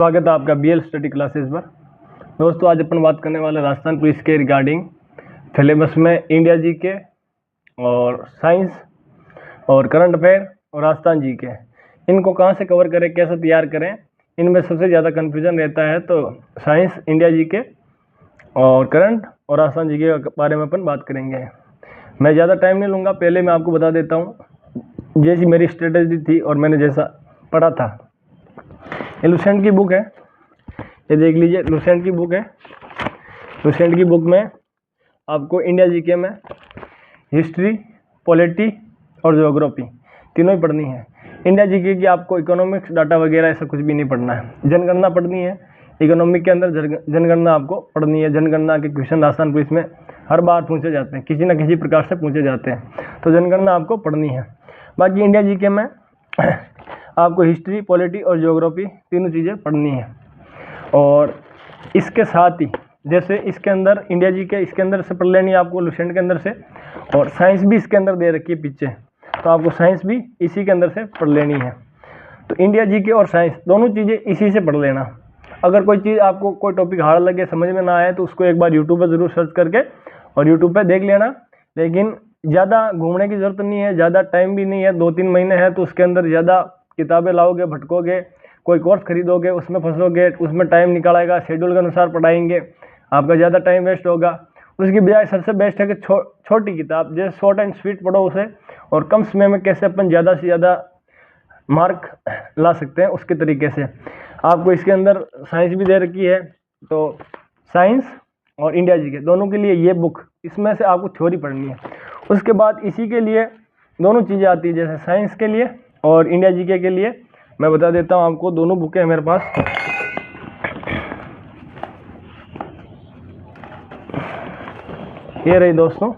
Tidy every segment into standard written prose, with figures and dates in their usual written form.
स्वागत है आपका बीएल स्टडी क्लासेस पर। दोस्तों, आज अपन बात करने वाले राजस्थान पुलिस के रिगार्डिंग सिलेबस में इंडिया जीके और साइंस और करंट अफेयर और राजस्थान जीके, इनको कहां से कवर करें, कैसे तैयार करें, इनमें सबसे ज़्यादा कन्फ्यूजन रहता है। तो साइंस, इंडिया जीके और करंट और राजस्थान जीके के बारे में अपन बात करेंगे। मैं ज़्यादा टाइम नहीं लूँगा, पहले मैं आपको बता देता हूँ जैसी मेरी स्ट्रेटेजी थी और मैंने जैसा पढ़ा था। ये लुसेंट की बुक है, ये देख लीजिए, लुसेंट की बुक है। लुसेंट की बुक में आपको इंडिया जीके में हिस्ट्री, पॉलिटी और ज्योग्राफी तीनों ही पढ़नी है। इंडिया जीके की आपको इकोनॉमिक्स, डाटा वगैरह ऐसा कुछ भी नहीं पढ़ना है। जनगणना पढ़नी है, इकोनॉमिक के अंदर जनगणना आपको पढ़नी है। जनगणना के क्वेश्चन राजस्थान पुलिस में हर बार पूछे जाते हैं, किसी न किसी प्रकार से पूछे जाते हैं, तो जनगणना आपको पढ़नी है। बाकी इंडिया जीके में आपको हिस्ट्री, पॉलिटी और ज्योग्राफी तीनों चीज़ें पढ़नी है। और इसके साथ ही जैसे इसके अंदर इंडिया जीके इसके अंदर से पढ़ लेनी है आपको, लुसेंट के अंदर से, और साइंस भी इसके अंदर दे रखी है पीछे, तो आपको साइंस भी इसी के अंदर से पढ़ लेनी है। तो इंडिया जीके और साइंस दोनों चीज़ें इसी से पढ़ लेना। अगर कोई चीज़ आपको कोई टॉपिक हार्ड लगे, समझ में ना आए, तो उसको एक बार यूट्यूब पर ज़रूर सर्च करके और यूट्यूब पर देख लेना। लेकिन ज़्यादा घूमने की ज़रूरत नहीं है, ज़्यादा टाइम भी नहीं है, 2-3 महीने है, तो उसके अंदर ज़्यादा किताबें लाओगे, भटकोगे, कोई कोर्स खरीदोगे, उसमें फंसोगे, उसमें टाइम निकालेगा, शेड्यूल के अनुसार पढ़ाएंगे, आपका ज़्यादा टाइम वेस्ट होगा। उसकी बजाय सबसे बेस्ट है कि छोटी किताब, जैसे शॉर्ट एंड स्वीट पढ़ो उसे, और कम समय में कैसे अपन ज़्यादा से ज़्यादा मार्क ला सकते हैं उसके तरीके से। आपको इसके अंदर साइंस भी दे रखी है, तो साइंस और इंडिया जीके दोनों के लिए ये बुक, इसमें से आपको थ्योरी पढ़नी है। उसके बाद इसी के लिए दोनों चीज़ें आती है, जैसे साइंस के लिए और इंडिया जीके के लिए मैं बता देता हूँ आपको। दोनों बुकें हैं मेरे पास, ये रही दोस्तों,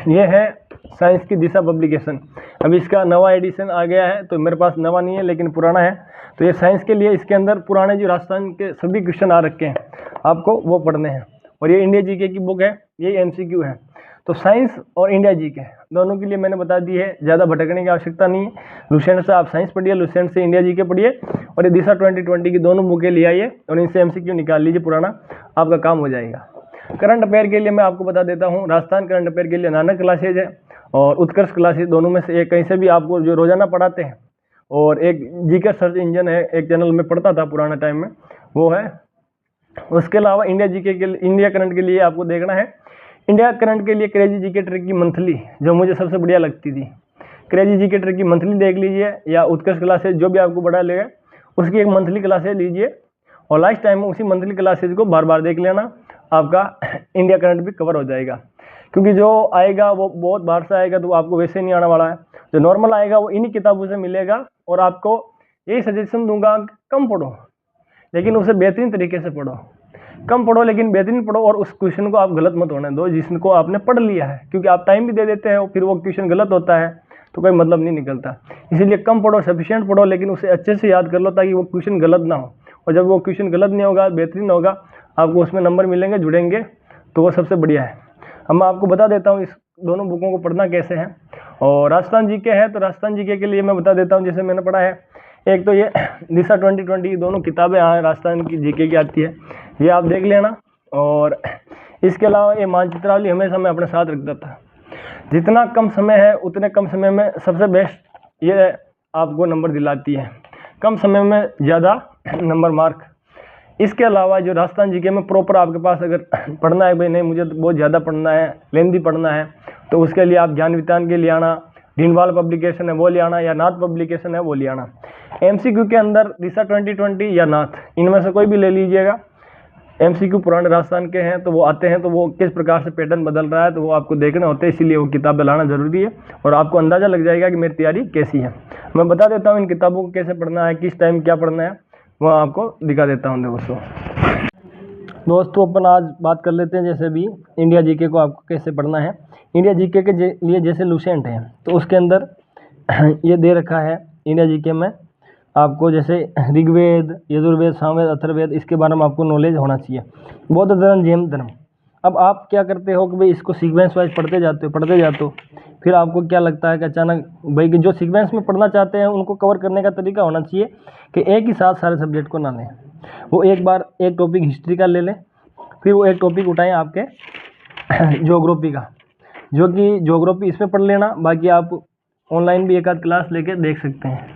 ये है साइंस की दिशा पब्लिकेशन। अभी इसका नवा एडिशन आ गया है, तो मेरे पास नवा नहीं है लेकिन पुराना है। तो ये साइंस के लिए, इसके अंदर पुराने जो राजस्थान के सभी क्वेश्चन आ रखे हैं, आपको वो पढ़ने हैं। और ये इंडिया जीके की बुक है, ये एमसीक्यू है। तो साइंस और इंडिया जीके दोनों के लिए मैंने बता दी है, ज़्यादा भटकने की आवश्यकता नहीं है। लुसेंट से आप साइंस पढ़िए, लुसेंट से इंडिया जीके पढ़िए, और ये दिशा 2020 की दोनों बुकें ले आइए और इनसे एमसीक्यू निकाल लीजिए, पुराना आपका काम हो जाएगा। करंट अफेयर के लिए मैं आपको बता देता हूँ, राजस्थान करंट अफेयर के लिए नानक क्लासेज है और उत्कर्ष क्लासेज, दोनों में से एक कहीं से भी आपको जो रोजाना पढ़ाते हैं। और एक जीके सर्च इंजन है, एक चैनल में पढ़ता था पुराने टाइम में, वो है। उसके अलावा इंडिया जीके के लिए, इंडिया करंट के लिए आपको देखना है, इंडिया करंट के लिए क्रेजी जीके ट्रिक की मंथली, जो मुझे सबसे बढ़िया लगती थी, क्रेजी जीके ट्रिक की मंथली देख लीजिए, या उत्कर्ष क्लासेज जो भी आपको बड़ा लगे उसकी एक मंथली क्लासेज लीजिए, और लास्ट टाइम में उसी मंथली क्लासेज को बार बार देख लेना, आपका इंडिया करंट भी कवर हो जाएगा। क्योंकि जो आएगा वो बहुत बाहर से आएगा, तो वो आपको वैसे नहीं आने वाला है। जो नॉर्मल आएगा वो इन्हीं किताबों से मिलेगा। और आपको यही सजेशन दूंगा कि कम पढ़ो, लेकिन उसे बेहतरीन तरीके से पढ़ो। कम पढ़ो लेकिन बेहतरीन पढ़ो, और उस क्वेश्चन को आप गलत मत होने दो जिसको आपने पढ़ लिया है, क्योंकि आप टाइम भी दे देते हैं, फिर वो क्वेश्चन गलत होता है तो कोई मतलब नहीं निकलता। इसीलिए कम पढ़ो, सफिशिएंट पढ़ो, लेकिन उसे अच्छे से याद कर लो ताकि वो क्वेश्चन गलत ना हो। और जब वो क्वेश्चन गलत नहीं होगा, बेहतरीन होगा, आपको उसमें नंबर मिलेंगे, जुड़ेंगे, तो वो सबसे बढ़िया है। अब मैं आपको बता देता हूँ इस दोनों बुकों को पढ़ना कैसे है। और राजस्थान जीके है, तो राजस्थान जीके के लिए मैं बता देता हूँ, जैसे मैंने पढ़ा है, एक तो ये दिशा 2020 दोनों किताबें राजस्थान की जीके की आती है, ये आप देख लेना। और इसके अलावा ये मानचित्रावली हमेशा मैं अपने साथ रखता था। जितना कम समय है उतने कम समय में सबसे बेस्ट ये आपको नंबर दिलाती है, कम समय में ज़्यादा नंबर मार्क। इसके अलावा जो राजस्थान जीके में प्रॉपर आपके पास अगर पढ़ना है, भाई नहीं मुझे तो बहुत ज़्यादा पढ़ना है, लेंथी पढ़ना है, तो उसके लिए आप ज्ञान वितान के लिए आना, दीनवाल पब्लिकेशन है वो ले आना, या नाथ पब्लिकेशन है वो ले आना। एमसीक्यू के अंदर दिशा 2020 या नाथ, इनमें से कोई भी ले लीजिएगा। एमसीक्यू पुराने राजस्थान के हैं तो वो आते हैं, तो वो किस प्रकार से पैटर्न बदल रहा है तो वो आपको देखना होता है, इसीलिए वो किताबें लाना जरूरी है। और आपको अंदाज़ा लग जाएगा कि मेरी तैयारी कैसी है। मैं बता देता हूँ इन किताबों को कैसे पढ़ना है, किस टाइम क्या पढ़ना है, वो आपको दिखा देता हूँ। दोस्तों अपन आज बात कर लेते हैं, जैसे भी इंडिया जीके को आपको कैसे पढ़ना है। इंडिया जीके के लिए जैसे लुसेंट है, तो उसके अंदर ये दे रखा है इंडिया जीके में आपको, जैसे ऋग्वेद, यजुर्वेद, सामवेद, अथर्ववेद, इसके बारे में आपको नॉलेज होना चाहिए। बौद्ध धर्म, जैन धर्म, अब आप क्या करते हो कि भाई इसको सीक्वेंस वाइज पढ़ते जाते हो, फिर आपको क्या लगता है कि अचानक भाई कि जो सीक्वेंस में पढ़ना चाहते हैं उनको कवर करने का तरीका होना चाहिए कि एक ही साथ सारे सब्जेक्ट को ना लें। वो एक बार एक टॉपिक हिस्ट्री का ले लें, फिर वो एक टॉपिक उठाएं आपके ज्योग्राफी का, जो कि ज्योग्राफी इसमें पढ़ लेना, बाकी आप ऑनलाइन भी एक आध क्लास लेके देख सकते हैं।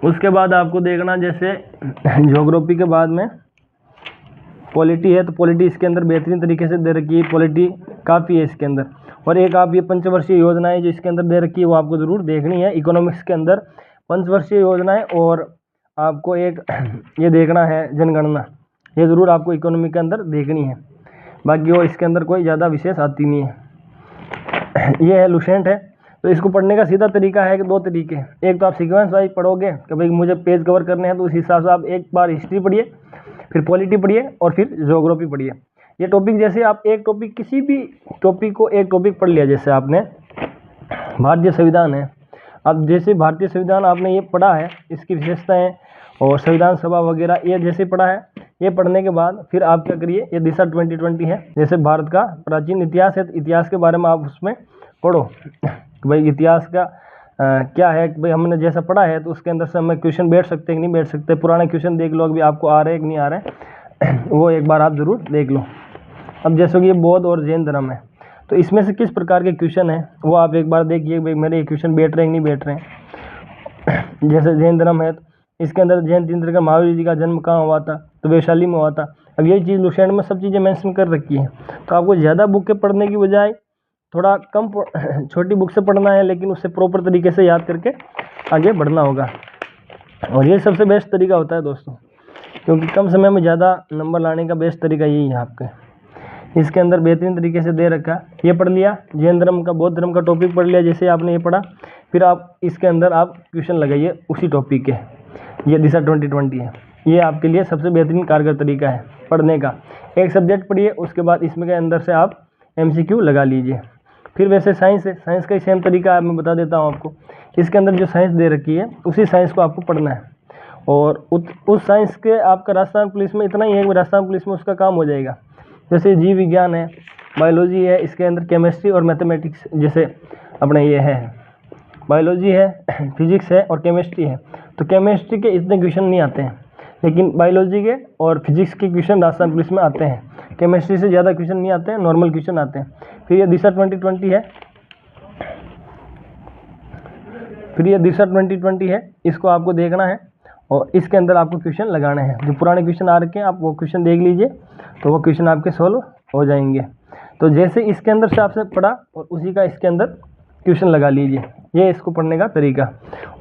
उसके बाद आपको देखना जैसे ज्योग्राफी के बाद में पॉलिटी है, तो पॉलिटी इसके अंदर बेहतरीन तरीके से दे रखी है, पॉलिटी काफ़ी है इसके अंदर। और एक आप ये पंचवर्षीय योजनाएं जो इसके अंदर दे रखी है वो आपको ज़रूर देखनी है। इकोनॉमिक्स के अंदर पंचवर्षीय योजनाएं, और आपको एक ये देखना है जनगणना, ये ज़रूर आपको इकोनॉमी के अंदर देखनी है। बाकी वो इसके अंदर कोई ज़्यादा विशेष आती नहीं है। ये है लुसेंट है। तो इसको पढ़ने का सीधा तरीका है कि दो तरीके, एक तो आप सीक्वेंस वाइज पढ़ोगे कि भाई मुझे पेज कवर करने हैं, तो उस हिसाब से आप एक बार हिस्ट्री पढ़िए, फिर पॉलिटी पढ़िए और फिर ज्योग्राफी पढ़िए। ये टॉपिक जैसे आप एक टॉपिक किसी भी टॉपिक को एक टॉपिक पढ़ लिया, जैसे आपने भारतीय संविधान है, अब जैसे भारतीय संविधान आपने ये पढ़ा है, इसकी विशेषताएं और संविधान सभा वगैरह ये जैसे पढ़ा है, ये पढ़ने के बाद फिर आप क्या करिए, ये दिशा 2020 है, जैसे भारत का प्राचीन इतिहास है, तो इतिहास के बारे में आप उसमें पढ़ो कि भाई इतिहास का क्या है कि भाई हमने जैसा पढ़ा है तो उसके अंदर से हमें क्वेश्चन बैठ सकते हैं कि नहीं बैठ सकते। पुराने क्वेश्चन देख लो, अभी आपको आ रहे हैं कि नहीं आ रहे हैं वो एक बार आप ज़रूर देख लो। अब जैसे कि ये बौद्ध और जैन धर्म है, तो इसमें से किस प्रकार के क्वेश्चन हैं वो आप एक बार देखिए भाई मेरे ये क्वेश्चन बैठ रहे हैं कि नहीं बैठ रहे हैं। जैसे जैन धर्म है, तो इसके अंदर जैन तीर्थंकर महावीर जी का जन्म कहाँ हुआ था, तो वैशाली में हुआ था। अब ये चीज़ लुसेंट में सब चीज़ें मेंशन कर रखी है, तो आपको ज़्यादा बुक के पढ़ने की बजाय थोड़ा कम छोटी बुक से पढ़ना है, लेकिन उससे प्रॉपर तरीके से याद करके आगे बढ़ना होगा। और ये सबसे बेस्ट तरीका होता है दोस्तों, क्योंकि कम समय में ज़्यादा नंबर लाने का बेस्ट तरीका यही है आपके। इसके अंदर बेहतरीन तरीके से दे रखा, ये पढ़ लिया, जैन धर्म का बौद्ध धर्म का टॉपिक पढ़ लिया जैसे आपने ये पढ़ा, फिर आप इसके अंदर आप क्वेश्चन लगाइए उसी टॉपिक के। ये दिशा 2020 है, ये आपके लिए सबसे बेहतरीन कारगर तरीका है पढ़ने का। एक सब्जेक्ट पढ़िए, उसके बाद इसमें के अंदर से आप MCQ लगा लीजिए। फिर वैसे साइंस है, साइंस का ही सेम तरीका है, मैं बता देता हूँ आपको। इसके अंदर जो साइंस दे रखी है उसी साइंस को आपको पढ़ना है, और उस साइंस के आपका राजस्थान पुलिस में इतना ही है कि राजस्थान पुलिस में उसका काम हो जाएगा। जैसे जीव विज्ञान है, बायोलॉजी है, इसके अंदर केमिस्ट्री और मैथमेटिक्स, जैसे अपने ये है बायोलॉजी है, फिजिक्स है और केमिस्ट्री है। तो केमिस्ट्री के इतने क्वेश्चन नहीं आते हैं, लेकिन बायोलॉजी के और फिजिक्स के क्वेश्चन राजस्थान पुलिस में आते हैं। केमिस्ट्री से ज़्यादा क्वेश्चन नहीं आते हैं, नॉर्मल क्वेश्चन आते हैं। फिर ये दिशा 2020 है, इसको आपको देखना है और इसके अंदर आपको क्वेश्चन लगाने हैं। जो पुराने क्वेश्चन आ रखे हैं आप वो क्वेश्चन देख लीजिए, तो वो क्वेश्चन आपके सॉल्व हो जाएंगे। तो जैसे इसके अंदर से आपसे पढ़ा और उसी का इसके अंदर क्वेश्चन लगा लीजिए, ये इसको पढ़ने का तरीका।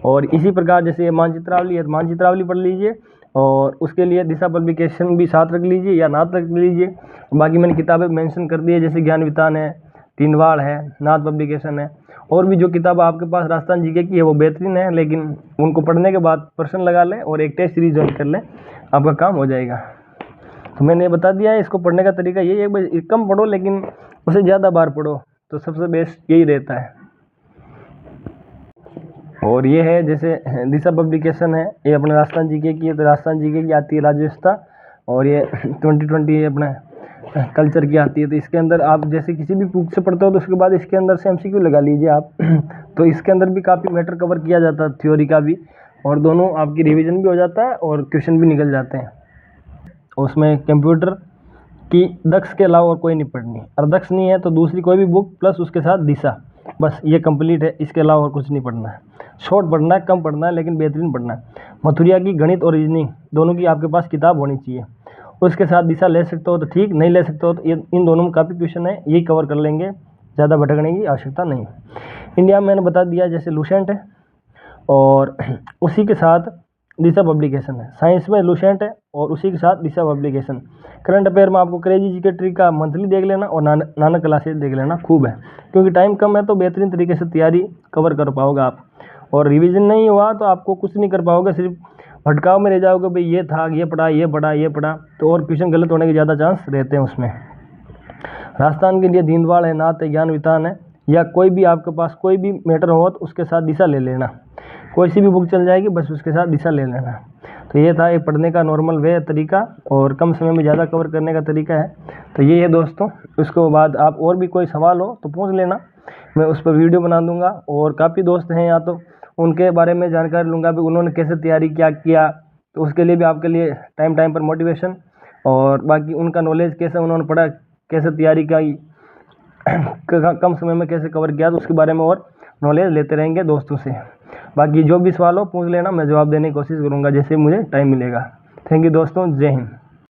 और इसी प्रकार जैसे ये मानचित्रावली है, तो मानचित्रावली पढ़ लीजिए, और उसके लिए दिशा पब्लिकेशन भी साथ रख लीजिए या नाथ रख लीजिए। बाकी मैंने किताबें मेंशन कर दी है, जैसे ज्ञान वितान है, तीनवाड़ है, नाथ पब्लिकेशन है, और भी जो किताब आपके पास राजस्थान जीके की है वो बेहतरीन है, लेकिन उनको पढ़ने के बाद प्रश्न लगा लें और एक टेस्ट सीरीज ज्वाइन कर लें, आपका काम हो जाएगा। तो मैंने ये बता दिया है, इसको पढ़ने का तरीका यही है, कम पढ़ो लेकिन उसे ज़्यादा बार पढ़ो, तो सबसे बेस्ट यही रहता है। और ये है जैसे दिशा पब्लिकेशन है, ये अपने राजस्थान जीके की है, तो राजस्थान जीके की आती है राज्य व्यवस्था, और ये 2020 अपना कल्चर की आती है। तो इसके अंदर आप जैसे किसी भी बुक से पढ़ते हो तो उसके बाद इसके अंदर से MCQ लगा लीजिए आप। तो इसके अंदर भी काफ़ी मैटर कवर किया जाता है, थ्योरी का भी, और दोनों आपकी रिवीजन भी हो जाता है और क्वेश्चन भी निकल जाते हैं। उसमें कंप्यूटर की दक्ष के अलावा और कोई नहीं पढ़नी, और दक्ष नहीं है तो दूसरी कोई भी बुक प्लस उसके साथ दिशा, बस ये कंप्लीट है। इसके अलावा और कुछ नहीं पढ़ना है, शॉर्ट पढ़ना है, कम पढ़ना है, लेकिन बेहतरीन पढ़ना है। मथुरिया की गणित और रीजनिंग दोनों की आपके पास किताब होनी चाहिए। उसके साथ दिशा ले सकते हो तो ठीक, नहीं ले सकते हो तो इन दोनों में काफ़ी क्वेश्चन है, यही कवर कर लेंगे, ज़्यादा भटकने की आवश्यकता नहीं। इंडिया में मैंने बता दिया जैसे लुसेंट है, और उसी के साथ दिशा पब्लिकेशन है। साइंस में लुसेंट है और उसी के साथ दिशा पब्लिकेशन। करंट अफेयर में आपको क्रेजी जीके ट्री का मंथली देख लेना और नाना क्लासेज देख लेना, खूब है, क्योंकि टाइम कम है तो बेहतरीन तरीके से तैयारी कवर कर पाओगे आप। और रिवीजन नहीं हुआ तो आपको कुछ नहीं कर पाओगे, सिर्फ भटकाव में रह जाओगे, भाई ये था, ये पढ़ा, तो और क्वेश्चन गलत होने के ज़्यादा चांस रहते हैं उसमें। राजस्थान के लिए दीनदयाल है, नाथ है, ज्ञान वितान है, या कोई भी आपके पास कोई भी मैटर हो तो उसके साथ दिशा ले लेना, कोई सी भी बुक चल जाएगी, बस उसके साथ दिशा ले लेना। तो ये था एक पढ़ने का नॉर्मल वे तरीका और कम समय में ज़्यादा कवर करने का तरीका है। तो ये है दोस्तों। उसके बाद आप और भी कोई सवाल हो तो पूछ लेना, मैं उस पर वीडियो बना दूंगा। और काफ़ी दोस्त हैं यहाँ, तो उनके बारे में जानकारी लूँगा भी उन्होंने कैसे तैयारी क्या किया, तो उसके लिए भी आपके लिए टाइम टाइम पर मोटिवेशन और बाकी उनका नॉलेज कैसे उन्होंने पढ़ा, कैसे तैयारी की, कम समय में कैसे कवर किया, तो उसके बारे में और नॉलेज लेते रहेंगे दोस्तों से। बाकी जो भी सवाल हो पूछ लेना, मैं जवाब देने की कोशिश करूँगा जैसे मुझे टाइम मिलेगा। थैंक यू दोस्तों, जय हिंद।